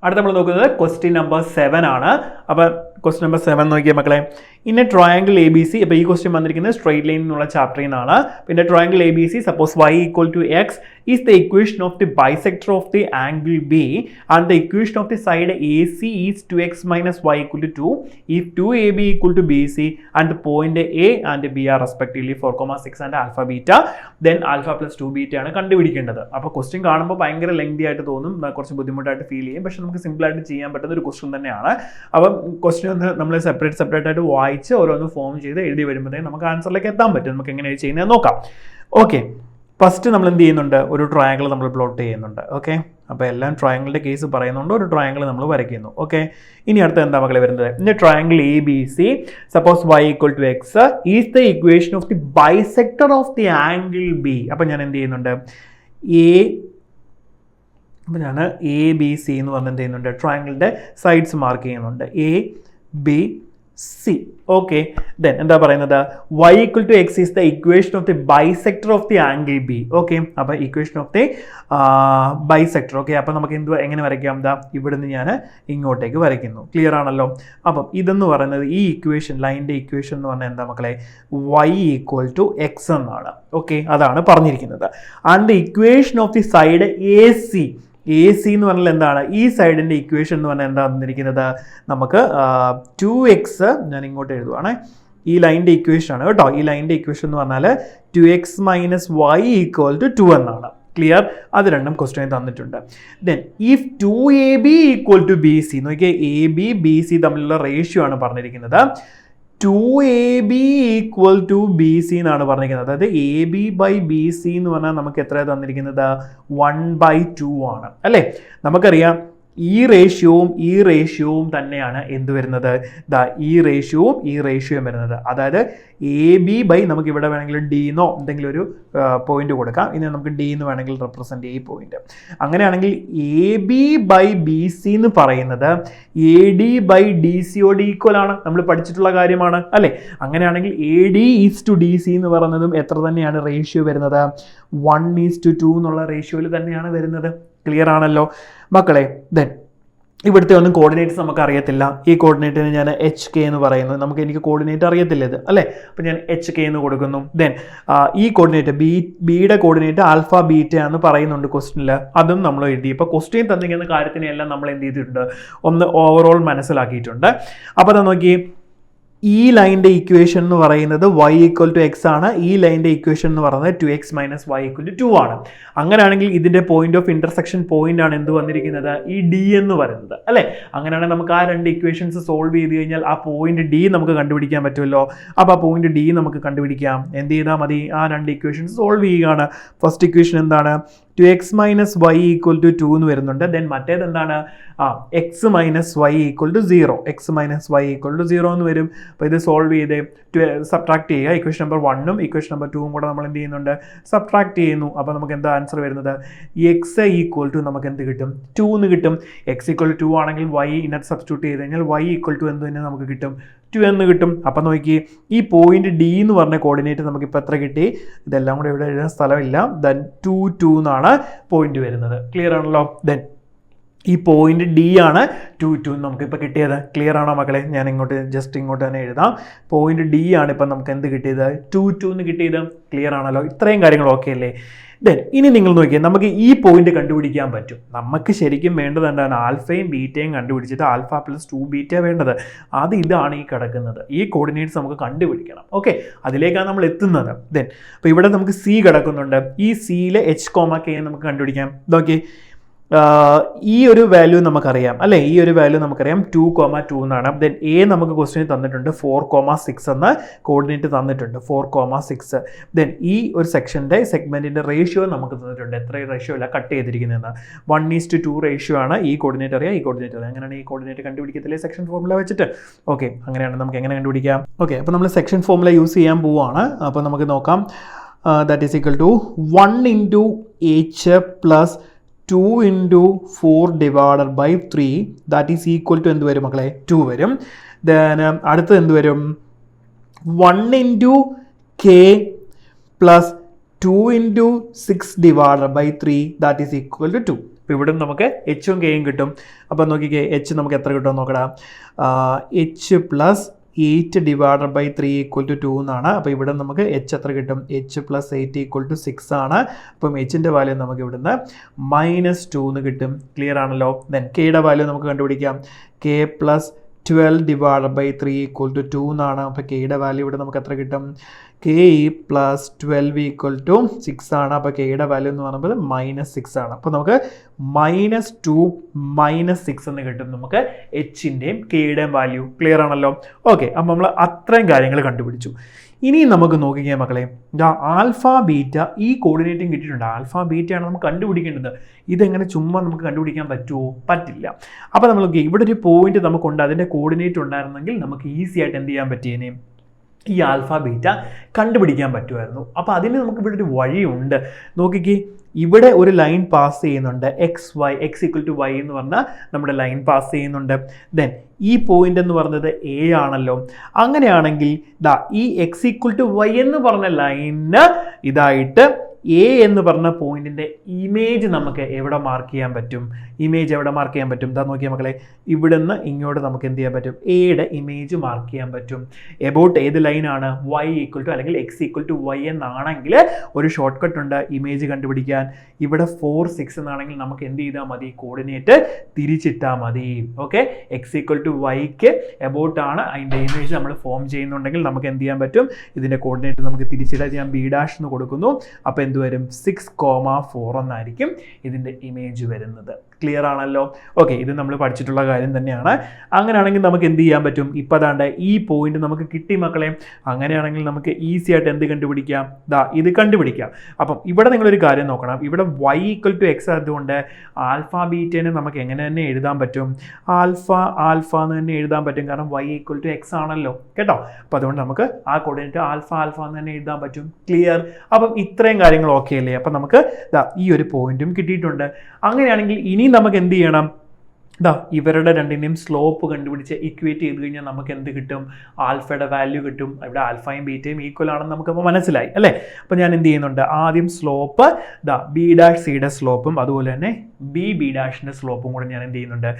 അടുത്ത നമ്മൾ നോക്കുന്നത് ക്വസ്റ്റ്യൻ നമ്പർ 7 ആണ്. അപ്പോൾ ക്വസ്റ്റ്യൻ നമ്പർ 7 നോക്കിയാൽ മക്കളെ, in A triangle A B C. അപ്പോൾ ഈ ക്വസ്റ്റ്യൻ വന്നിരിക്കുന്നത് സ്ട്രെയിറ്റ് ലൈൻ എന്നുള്ള ചാപ്റ്ററിൽ നിന്നാണ്. പിന്നെ triangle A B C, suppose y equal to x is the equation of the bisector of the angle B and the equation of the side A C is 2x minus y equal to 2 if 2ab equal to bc and the point a and b are respectively 4,6 and alpha beta, then alpha plus 2 beta ആണ് കണ്ടുപിടിക്കേണ്ടത്. അപ്പോൾ question കാണുമ്പോൾ ഭയങ്കര lengthy ആയിട്ട് തോന്നും, കുറച്ച് ബുദ്ധിമുട്ടായിട്ട് feel ചെയ്യും. പക്ഷെ നമുക്ക് സിമ്പിൾ ആയിട്ട് ചെയ്യാൻ പറ്റുന്ന ഒരു ക്വസ്റ്റ്യൻ തന്നെയാണ്. അപ്പം ക്വസ്റ്റ്യൻ ഒന്ന് നമ്മൾ സെപ്പറേറ്റ് ആയിട്ട് വായിച്ച് ഓരോന്ന് ഫോം ചെയ്ത് എഴുതി വരുമ്പോഴത്തേക്കും നമുക്ക് ആൻസറിലേക്ക് എത്താൻ പറ്റും. നമുക്ക് എങ്ങനെയാണ് ചെയ്യുന്നത് നോക്കാം. ഓക്കെ, ഫസ്റ്റ് നമ്മൾ എന്ത് ചെയ്യുന്നുണ്ട്, ഒരു ട്രയാങ്കിൾ നമ്മൾ പ്ലോട്ട് ചെയ്യുന്നുണ്ട്. ഓക്കെ, അപ്പോൾ എല്ലാം ട്രയാങ്കിളിൻ്റെ കേസ് പറയുന്നുണ്ട്, ഒരു ട്രയാങ്കിൾ നമ്മൾ വരയ്ക്കുന്നു. ഓക്കെ, ഇനി അടുത്ത എന്താ മക്കളെ വരുന്നത്, ഇന്ന് triangle A B C, suppose y equal to x is the equation of the bisector of the angle B. അപ്പം ഞാൻ എന്ത് ചെയ്യുന്നുണ്ട്, അപ്പോൾ ഞാൻ എ ബി സി എന്ന് പറഞ്ഞ് എന്ത് ചെയ്യുന്നുണ്ട്, ട്രയാങ്കിളിൻ്റെ സൈഡ്സ് മാർക്ക് ചെയ്യുന്നുണ്ട്, A B C. Okay, then എന്താ പറയുന്നത്, y equal to x is the equation of the bisector of the angle B. Okay, അപ്പോൾ equation of the bisector. Okay, അപ്പോൾ നമുക്ക് എങ്ങനെ വരയ്ക്കാം, എന്താ ഇവിടുന്ന് ഞാൻ ഇങ്ങോട്ടേക്ക് വരയ്ക്കുന്നു. ക്ലിയർ ആണല്ലോ. അപ്പം ഇതെന്ന് പറയുന്നത് ഈ ഇക്വേഷൻ, ലൈനിൻ്റെ ഇക്വേഷൻ എന്ന് പറഞ്ഞാൽ എന്താ മക്കളെ, y ഈക്വൽ ടു എക്സ് എന്നാണ്. ഓക്കെ, അതാണ് പറഞ്ഞിരിക്കുന്നത്. And the equation of the side A C, A C എന്ന് പറഞ്ഞാൽ എന്താണ്, ഈ സൈഡിൻ്റെ ഇക്വേഷൻ എന്ന് പറഞ്ഞാൽ എന്താ തന്നിരിക്കുന്നത്, നമുക്ക് 2x, ഞാൻ ഇങ്ങോട്ട് എഴുതുവാണ്, ഈ ലൈനിൻ്റെ ഇക്വേഷൻ ആണ് കേട്ടോ. ഈ ലൈനിൻ്റെ ഇക്വേഷൻ എന്ന് പറഞ്ഞാൽ 2x minus y equal to 2 എന്നാണ്. ക്ലിയർ, അത് രണ്ടും ക്വസ്റ്റ്യൻ തന്നിട്ടുണ്ട്. Then if 2ab equal to B C, നോക്കിയാൽ എ ബി ബി സി തമ്മിലുള്ള റേഷ്യോ ആണ് പറഞ്ഞിരിക്കുന്നത്. 2ab equal to B C എന്നാണ് പറഞ്ഞിരിക്കുന്നത്. അതായത് A B by B C എന്ന് പറഞ്ഞാൽ നമുക്ക് എത്ര തന്നിരിക്കുന്നത്, 1/2 ആണ് അല്ലേ. നമുക്കറിയാം ഈ റേഷ്യോവും തന്നെയാണ് എന്ത് വരുന്നത്, ഈ റേഷ്യോയും വരുന്നത്. അതായത് എ ബി ബൈ, നമുക്ക് ഇവിടെ വേണമെങ്കിൽ ഡി എന്നോ എന്തെങ്കിലും ഒരു പോയിന്റ് കൊടുക്കാം. ഇനി നമുക്ക് ഡി എന്ന് വേണമെങ്കിൽ റെപ്രസെൻറ്റ് ഈ പോയിന്റ്. അങ്ങനെയാണെങ്കിൽ A B by B C എന്ന് പറയുന്നത് എ ഡി ബൈ ഡി സിയോട് ഈക്വൽ ആണ്, നമ്മൾ പഠിച്ചിട്ടുള്ള കാര്യമാണ് അല്ലേ. അങ്ങനെയാണെങ്കിൽ A D is to D C എന്ന് പറയുന്നതും എത്ര തന്നെയാണ് റേഷ്യോ വരുന്നത്, 1:2 എന്നുള്ള റേഷ്യോയിൽ തന്നെയാണ് വരുന്നത്. ക്ലിയർ ആണല്ലോ മക്കളെ. ദെൻ ഇവിടുത്തെ ഒന്നും കോർഡിനേറ്റ്സ് നമുക്ക് അറിയത്തില്ല. ഈ കോർഡിനേറ്റിന് ഞാൻ HK എന്ന് പറയുന്നു. എനിക്ക് കോർഡിനേറ്റ് അറിയത്തില്ല ഇത് അല്ലേ. അപ്പോൾ ഞാൻ HK എന്ന് കൊടുക്കുന്നു. ദെൻ ഈ കോർഡിനേറ്റ് ബിയുടെ കോർഡിനേറ്റ് ആൽഫ ബീറ്റ എന്ന് പറയുന്നുണ്ട് ക്വസ്റ്റ്യനിൽ, അതും നമ്മൾ എഴുതി. ഇപ്പോൾ ക്വസ്റ്റ്യൻ തന്നിരിക്കുന്ന കാര്യത്തിനെല്ലാം നമ്മൾ എന്ത് ചെയ്തിട്ടുണ്ട്, ഒന്ന് ഓവറോൾ മനസ്സിലാക്കിയിട്ടുണ്ട്. അപ്പോൾ അത് നോക്കി, ഈ ലൈനിൻ്റെ ഇക്വേഷൻ എന്ന് പറയുന്നത് y ഈക്വൽ ടു എക്സ് ആണ്. ഈ ലൈനിൻ്റെ ഇക്വേഷൻ എന്ന് പറയുന്നത് 2x minus y equal to 2 ആണ്. അങ്ങനെയാണെങ്കിൽ ഇതിൻ്റെ പോയിന്റ് ഓഫ് ഇന്റർസെക്ഷൻ പോയിന്റ് ആണ് എന്ത് വന്നിരിക്കുന്നത്, ഈ ഡി എന്ന് പറയുന്നത് അല്ലേ. അങ്ങനെയാണെങ്കിൽ നമുക്ക് ആ രണ്ട് ഇക്വേഷൻസ് സോൾവ് ചെയ്ത് കഴിഞ്ഞാൽ ആ പോയിന്റ് ഡി നമുക്ക് കണ്ടുപിടിക്കാൻ പറ്റുമല്ലോ. അപ്പോൾ ആ പോയിന്റ് ഡി നമുക്ക് കണ്ടുപിടിക്കാം. എന്ത് ചെയ്താൽ മതി, ആ രണ്ട് ഇക്വേഷൻസ് സോൾവ് ചെയ്യുകയാണ്. ഫസ്റ്റ് ഇക്വേഷൻ എന്താണ്, 2x minus y equal to 2 എന്ന് വരുന്നുണ്ട്. ദെൻ മറ്റേത് എന്താണ്, x minus y equal to 0, x minus y equal to 0 എന്ന് വരും. അപ്പോൾ ഇത് സോൾവ് ചെയ്ത് സബ്ട്രാക്ട് ചെയ്യുക. ഇക്വേഷൻ നമ്പർ 1ഉം ഇക്വേഷൻ നമ്പർ 2ഉം കൂടെ നമ്മൾ എന്ത് ചെയ്യുന്നുണ്ട്, സബ്ട്രാക്ട് ചെയ്യുന്നു. അപ്പോൾ നമുക്ക് എന്താ ആൻസർ വരുന്നത്, x ഈക്വൽ ടു നമുക്ക് എന്ത് കിട്ടും, 2 എന്ന് കിട്ടും. x ഈക്വൽ ടു 2 ആണെങ്കിൽ y ഇതിനകത്ത് സബ്സ്റ്റിറ്റ്യൂട്ട് ചെയ്ത് കഴിഞ്ഞാൽ y ഈക്വൽ ടു എന്ത് തന്നെ നമുക്ക് കിട്ടും, 2 എന്ന് കിട്ടും. അപ്പം നോക്കി, ഈ പോയിന്റ് ഡി എന്ന് പറഞ്ഞ കോർഡിനേറ്റ് നമുക്കിപ്പോൾ എത്ര കിട്ടി, ഇതെല്ലാം കൂടെ ഇവിടെ എഴുതാൻ സ്ഥലമില്ല. ദെൻ 2 എന്നാണ് പോയിന്റ് വരുന്നത്. ക്ലിയർ ആണല്ലോ. ദെൻ ഈ പോയിന്റ് ഡി ആണ് 2 നമുക്കിപ്പോൾ കിട്ടിയത്. ക്ലിയർ ആണോ മക്കളെ, ഞാൻ ഇങ്ങോട്ട് തന്നെ എഴുതാം. പോയിന്റ് ഡി ആണ് ഇപ്പം നമുക്ക് എന്ത് കിട്ടിയത്, 2 എന്ന് കിട്ടിയത്. ക്ലിയർ ആണല്ലോ, ഇത്രയും കാര്യങ്ങൾ ഓക്കെ അല്ലേ. ദെൻ ഇനി നിങ്ങൾ നോക്കിയാൽ നമുക്ക് ഈ പോയിന്റ് കണ്ടുപിടിക്കാൻ പറ്റും. നമുക്ക് ശരിക്കും വേണ്ടത് എന്താണ്, ആൽഫയും ബീറ്റയും കണ്ടുപിടിച്ചിട്ട് ആൽഫ പ്ലസ് 2 ബീറ്റ വേണ്ടത്. ഇതാണ് ഈ കിടക്കുന്നത്. ഈ കോർഡിനേറ്റ്സ് നമുക്ക് കണ്ടുപിടിക്കണം. ഓക്കെ, അതിലേക്കാണ് നമ്മൾ എത്തുന്നത്. ദെൻ അപ്പോൾ ഇവിടെ നമുക്ക് സി കിടക്കുന്നുണ്ട്. ഈ സിയിലെ H,K നമുക്ക് കണ്ടുപിടിക്കാം. നോക്കി, ഈ ഒരു വാല്യൂ നമുക്കറിയാം അല്ലേ, ഈ ഒരു വാല്യൂ നമുക്കറിയാം 2,2 എന്നാണ്. ദെൻ എ നമുക്ക് ക്വസ്റ്റ്യൻ തന്നിട്ടുണ്ട് 4,6 എന്ന കോർഡിനേറ്റ് തന്നിട്ടുണ്ട്, 4,6. ദെൻ ഈ ഒരു സെഗ്മെന്റിന്റെ റേഷ്യോ നമുക്ക് തന്നിട്ടുണ്ട്. എത്ര റേഷ്യോ അല്ല കട്ട് ചെയ്തിരിക്കുന്നതെന്ന്, 1:2 റേഷ്യോ ആണ്. ഈ കോർഡിനേറ്റ് അറിയാം, ഈ കോർഡിനേറ്റ് അറിയാം. അങ്ങനെയാണ് ഈ കോർഡിനേറ്റ് കണ്ടുപിടിക്കത്തില്ലേ സെക്ഷൻ ഫോർമുല വെച്ചിട്ട്. ഓക്കെ, അങ്ങനെയാണ് നമുക്ക് എങ്ങനെ കണ്ടുപിടിക്കാം. ഓക്കെ, അപ്പോൾ നമ്മൾ സെക്ഷൻ ഫോർമുല യൂസ് ചെയ്യാൻ പോവുകയാണ്. അപ്പോൾ നമുക്ക് നോക്കാം, that is equal to 1 into h plus 2 into 4 divided by 3 that is equal to എന്ത് വരും മക്കളെ, 2 വരും. ദെൻ അടുത്തത് എന്ത് വരും, 1 into k plus 2 into 6 divided by 3 that is equal to 2. അപ്പോൾ ഇവിടെ നമുക്ക് എച്ചും കെയും കിട്ടും. അപ്പോൾ നോക്കിക്കേ എച്ച് നമുക്ക് എത്ര കിട്ടുമെന്ന് നോക്കടാ. H plus 8 divided by 3 equal to 2 എന്നാണ്. അപ്പോൾ ഇവിടെ നമുക്ക് എച്ച് എത്ര കിട്ടും? എച്ച് പ്ലസ് 8 ഈക്വൽ ടു 6 ആണ്. അപ്പം എച്ചിൻ്റെ വാല്യൂ നമുക്ക് ഇവിടുന്ന് -2 എന്ന് കിട്ടും. ക്ലിയർ ആണല്ലോ. ദെൻ കെയുടെ വാല്യൂ നമുക്ക് കണ്ടുപിടിക്കാം. K plus 12 divided by 3 equal to 2 എന്നാണ്. അപ്പോൾ കെയുടെ വാല്യൂ ഇവിടെ നമുക്ക് എത്ര കിട്ടും? കെ പ്ലസ് 12 ഈക്വൽ ടു 6 ആണ്. അപ്പോൾ കെയുടെ വാല്യൂ എന്ന് പറയുമ്പോൾ -6 ആണ്. അപ്പോൾ നമുക്ക് -2 -6 എന്ന് കിട്ടും നമുക്ക് എച്ചിൻ്റെയും കെയുടെയും വാല്യൂ. ക്ലിയർ ആണല്ലോ. ഓക്കെ, അപ്പോൾ നമ്മൾ അത്രയും കാര്യങ്ങൾ കണ്ടുപിടിച്ചു. ഇനി നമുക്ക് നോക്കിക്കാൻ മക്കളെ, ആൽഫ ബീറ്റ ഈ കോർഡിനേറ്റും കിട്ടിയിട്ടുണ്ട്. ആൽഫ ബീറ്റയാണ് നമുക്ക് കണ്ടുപിടിക്കേണ്ടത്. ഇതെങ്ങനെ ചുമ്മാ നമുക്ക് കണ്ടുപിടിക്കാൻ പറ്റുമോ? പറ്റില്ല. അപ്പോൾ നമ്മൾ ഇവിടെ ഒരു പോയിന്റ് നമുക്കുണ്ട്, അതിൻ്റെ കോർഡിനേറ്റ് ഉണ്ടായിരുന്നെങ്കിൽ നമുക്ക് ഈസി ആയിട്ട് എന്ത് ചെയ്യാൻ പറ്റിയേനെ? ഈ ആൽഫ ബീറ്റ കണ്ടുപിടിക്കാൻ പറ്റുമായിരുന്നു. അപ്പോൾ അതിന് നമുക്ക് ഇവിടെ ഒരു വഴിയുണ്ട്. നോക്കിക്കേ, ഇവിടെ ഒരു ലൈൻ പാസ് ചെയ്യുന്നുണ്ട്. എക്സ് ഈക്വൽ ടു വൈ എന്ന് പറഞ്ഞാൽ നമ്മുടെ ലൈൻ പാസ് ചെയ്യുന്നുണ്ട്. ദെൻ ഈ പോയിന്റ് എന്ന് പറഞ്ഞത് എ ആണല്ലോ. അങ്ങനെയാണെങ്കിൽ ഈ എക്സ് ഈക്വൽ ടു വൈ എന്ന് പറഞ്ഞ ലൈനിന് ഇതായിട്ട് എ എന്ന് പറഞ്ഞ പോയിന്റിൻ്റെ ഇമേജ് നമുക്ക് എവിടെ മാർക്ക് ചെയ്യാൻ പറ്റും? ഇമേജ് എവിടെ മാർക്ക് ചെയ്യാൻ പറ്റും? ഇതാ നോക്കിയാൽ മക്കളെ, ഇവിടെ നിന്ന് ഇങ്ങോട്ട് നമുക്ക് എന്ത് ചെയ്യാൻ പറ്റും? എയുടെ ഇമേജ് മാർക്ക് ചെയ്യാൻ പറ്റും. എബൌട്ട് ഏത് ലൈനാണ്? വൈ ഈക്വൽ ടു അല്ലെങ്കിൽ എക്സ് ഈക്വൽ ടു വൈ എന്നാണെങ്കിൽ ഒരു ഷോർട്ട് കട്ട് ഉണ്ട് ഇമേജ് കണ്ടുപിടിക്കാൻ. ഇവിടെ 4 6 എന്നാണെങ്കിൽ നമുക്ക് എന്ത് ചെയ്താൽ മതി? കോർഡിനേറ്റ് തിരിച്ചിട്ടാൽ മതി. ഓക്കെ, എക്സ് ഈക്വൽ ടു വൈക്ക് എബൌട്ട് ആണ്, അതിൻ്റെ ഇമേജ് നമ്മൾ ഫോം ചെയ്യുന്നുണ്ടെങ്കിൽ നമുക്ക് എന്ത് ചെയ്യാൻ പറ്റും? ഇതിൻ്റെ കോർഡിനേറ്റ് നമുക്ക് തിരിച്ചിടാൻ. ഞാൻ ബി ഡാഷ് എന്ന് കൊടുക്കുന്നു. അപ്പോൾ എന്ത് വരും? 6,4 എന്നായിരിക്കും ഇതിൻ്റെ ഇമേജ് വരുന്നത്. ക്ലിയർ ആണല്ലോ. ഓക്കെ, ഇത് നമ്മൾ പഠിച്ചിട്ടുള്ള കാര്യം തന്നെയാണ്. അങ്ങനെയാണെങ്കിൽ നമുക്ക് എന്ത് ചെയ്യാൻ പറ്റും? ഇപ്പോൾ അതാണ്ട് ഈ പോയിന്റ് നമുക്ക് കിട്ടി മക്കളെ. അങ്ങനെയാണെങ്കിൽ നമുക്ക് ഈസി ആയിട്ട് എന്ത് കണ്ടുപിടിക്കാം? ഇത് കണ്ടുപിടിക്കാം. അപ്പം ഇവിടെ നിങ്ങളൊരു കാര്യം നോക്കണം. ഇവിടെ വൈ ഈക്വൽ ടു എക്സ് ആയതുകൊണ്ട് ആൽഫ ബീറ്റേനെ നമുക്ക് എങ്ങനെ തന്നെ എഴുതാൻ പറ്റും? ആൽഫ എന്ന് തന്നെ എഴുതാൻ പറ്റും. കാരണം വൈ ഈക്വൽ ടു എക്സ് ആണല്ലോ, കേട്ടോ. അപ്പോൾ അതുകൊണ്ട് നമുക്ക് ആ കോർഡിനേറ്റ് ആൽഫ എന്ന് തന്നെ എഴുതാൻ പറ്റും. ക്ലിയർ? അപ്പം ഇത്രയും കാര്യങ്ങൾ ഓക്കെ അല്ലേ? അപ്പം നമുക്ക് ഈ ഒരു പോയിന്റും കിട്ടിയിട്ടുണ്ട്. അങ്ങനെയാണെങ്കിൽ ഇനി നമുക്ക് എന്ത് ചെയ്യണം? ഇവരുടെ രണ്ടിൻ്റെയും സ്ലോപ്പ് കണ്ടുപിടിച്ച് ഇക്വേറ്റ് ചെയ്ത് കഴിഞ്ഞാൽ നമുക്ക് എന്ത് കിട്ടും? ആൽഫയുടെ വാല്യൂ കിട്ടും. ഇവിടെ ആൽഫയും ബീറ്റയും ഈക്വൽ ആണെന്ന് നമുക്കപ്പോൾ മനസ്സിലായി അല്ലേ? അപ്പോൾ ഞാൻ എന്ത് ചെയ്യുന്നുണ്ട്? ആദ്യം സ്ലോപ്പ് ബി ഡാഷ് സിയുടെ സ്ലോപ്പും അതുപോലെ തന്നെ ബി ഡാഷിൻ്റെ സ്ലോപ്പും കൂടെ ഞാൻ എന്ത് ചെയ്യുന്നുണ്ട്?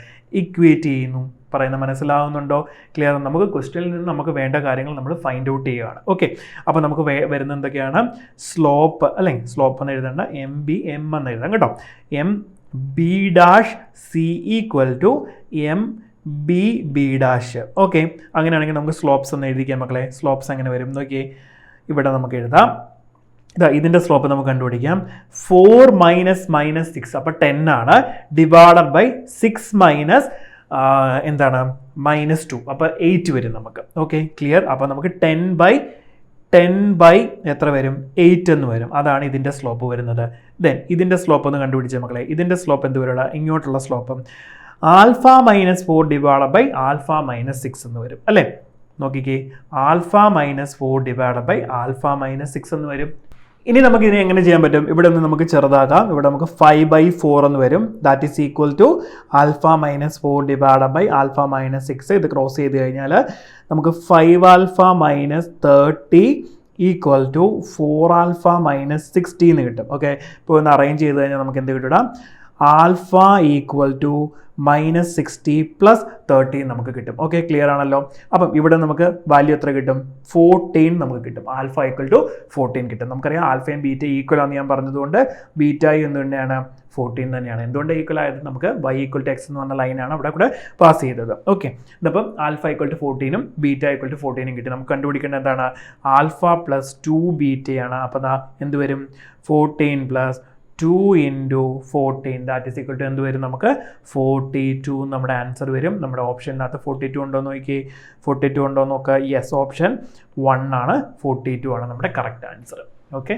ഇക്വേറ്റ് ചെയ്യുന്നു. പറയുന്നത് മനസ്സിലാവുന്നുണ്ടോ? ക്ലിയർ? നമുക്ക് ക്വസ്റ്റ്യനിൽ നിന്ന് നമുക്ക് വേണ്ട കാര്യങ്ങൾ നമ്മൾ ഫൈൻഡ് ഔട്ട് ചെയ്യുകയാണ്. ഓക്കെ, അപ്പോൾ നമുക്ക് വരുന്ന എന്തൊക്കെയാണ്? സ്ലോപ്പ് അല്ലേ? സ്ലോപ്പ് എന്ന് എഴുതേണ്ട, എം എന്ന് എഴുതാം കേട്ടോ. M B dash C equal to M B dash. Okay, അങ്ങനെയാണെങ്കിൽ നമുക്ക് സ്ലോപ്സ് എന്ന് എഴുതിക്കാം മക്കളെ. സ്ലോപ്സ് എങ്ങനെ വരും നോക്കിയേ. ഇവിടെ നമുക്ക് എഴുതാം. ഇതിൻ്റെ സ്ലോപ്പ് നമുക്ക് കണ്ടുപിടിക്കാം. 4 - -6 അപ്പോൾ 10 ആണ്. ഡിവൈഡഡ് ബൈ 6 എന്താണ്? -2 അപ്പോൾ 8 വരും നമുക്ക്. Okay, clear? അപ്പോൾ നമുക്ക് 10 എത്ര വരും? 8 എന്ന് വരും. അതാണ് ഇതിൻ്റെ സ്ലോപ്പ് വരുന്നത്. ദെൻ ഇതിൻ്റെ സ്ലോപ്പ് ഒന്ന് കണ്ടുപിടിച്ച മക്കളെ. ഇതിൻ്റെ സ്ലോപ്പ് എന്ത് വരും? ഇങ്ങോട്ടുള്ള slope alpha -4 divided by alpha -6 എന്ന് വരും അല്ലേ? നോക്കിക്കേ, ആൽഫ -4 ഡിവൈഡഡ് ബൈ ആൽഫ -6 എന്ന് വരും. ഇനി നമുക്ക് ഇതിനെ എങ്ങനെ ചെയ്യാൻ പറ്റും? ഇവിടെ നിന്ന് നമുക്ക് ചെറുതാക്കാം. ഇവിടെ നമുക്ക് 5/4 എന്ന് വരും. That is equal to alpha -4 divided by alpha -6. ഇത് ക്രോസ് ചെയ്ത് കഴിഞ്ഞാൽ നമുക്ക് 5α - 30 ഈക്വൽ ടു 4α - 60 എന്ന് കിട്ടും. ഓക്കെ, ഇപ്പോൾ ഒന്ന് അറേഞ്ച് ചെയ്ത് കഴിഞ്ഞാൽ നമുക്ക് എന്ത് കിട്ടും? ആൽഫ ഈക്വൽ ടു -60 + 30 നമുക്ക് കിട്ടും. ഓക്കെ, ക്ലിയർ ആണല്ലോ. അപ്പം ഇവിടെ നമുക്ക് വാല്യൂ എത്ര കിട്ടും? 14 നമുക്ക് കിട്ടും. ആൽഫ ഈക്വൽ ടു 14 കിട്ടും. നമുക്കറിയാം ആൽഫയും ബീറ്റ ഈക്വൽ ആണെന്ന് ഞാൻ പറഞ്ഞതുകൊണ്ട് ബീറ്റയും എന്ത് തന്നെയാണ്? 14 തന്നെയാണ്. എന്തുകൊണ്ട് ഈക്വൽ ആയത്? നമുക്ക് y ഈക്വൽ ടു എക്സ് എന്ന് പറഞ്ഞ ലൈനാണ് അവിടെ കൂടെ പാസ് ചെയ്തത്. ഓക്കെ, ഇതപ്പം alpha equal to 14 beta equal to 14 കിട്ടി. നമുക്ക് കണ്ടുപിടിക്കേണ്ടത് എന്താണ്? ആൽഫ + 2 ബീറ്റയാണ്. അപ്പോൾ എന്ത് വരും? 14 + 2 × 14 ദാറ്റ് ഈസ് ഈക്വൽ ടു എന്ത് വരും? നമുക്ക് 42 നമ്മുടെ ആൻസർ വരും. നമ്മുടെ ഓപ്ഷനകത്ത് 42 ഉണ്ടോ എന്ന് നോക്കി. 42 ഉണ്ടോ എന്ന് നോക്കുക. യെസ്, ഓപ്ഷൻ 1 ആണ്. 42 ആണ് നമ്മുടെ കറക്റ്റ് ആൻസർ. ഓക്കെ.